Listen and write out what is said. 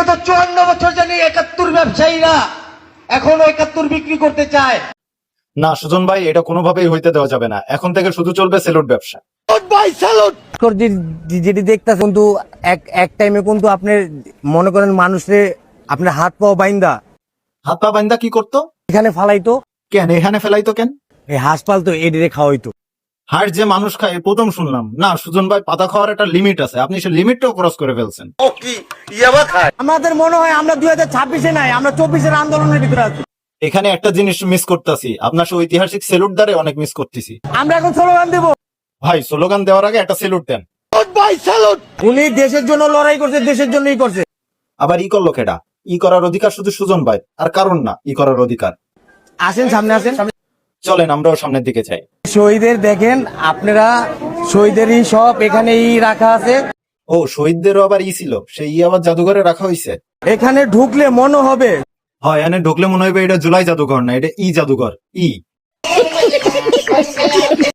বিগত 54 বছর জানি 71 ব্যবসায়ীরা এখনো 71 বিক্রি করতে চায়। না সুজন ভাই, এটা কোনোভাবেই হইতে দেওয়া যাবে না। এখন থেকে শুধু চলবে সেলুট ব্যবসা। যেটি দেখতেছেন কিন্তু এক টাইমে কিন্তু আপনি মনে করেন মানুষে আপনার হাত পাও বাইন্দা হাত পা বান্দা কি করতো? এখানে ফালাইতো, কেন এখানে ফেলাইতো কেন? এই হাঁস পালতো এডিরে খাওয়াইতো। হাড় যে মানুষ খায় প্রথম শুনলাম। না সুজন ভাই, পাতা খাওয়ার একটা লিমিট আছে, আপনি সে লিমিটটাও ক্রস করে ফেলছেন। আমাদের মনে হয় আমরা 2026-এ নাই, আমরা 24-এর আন্দোলনের ভিতরে আছি। এখানে একটা জিনিস মিস করতেছি, আপনার সে ঐতিহাসিক সেলুট দ্বারে অনেক মিস করতেছি। আমরা এখন স্লোগান দেব। ভাই স্লোগান দেওয়ার আগে একটা সেলুট দেন। উনি দেশের জন্য লড়াই করছে, দেশের জন্যই করছে। আবার ই করলো কেডা? ই করার অধিকার শুধু সুজন ভাই, আর কারণ না ই করার অধিকার। আসেন সামনে আসেন। চলেন আমরাও সামনের দিকে যাই। শহীদের দেখেন আপনারা, শহীদেরই সব এখানেই রাখা আছে। ও শহীদদেরও আবার ই ছিল, সেই আবার জাদুঘরে রাখা হয়েছে। এখানে ঢুকলে মনে হবে হয় এনে ঢুকলে মনে হবে এটা জুলাই জাদুঘর না, এটা ই জাদুঘর ই।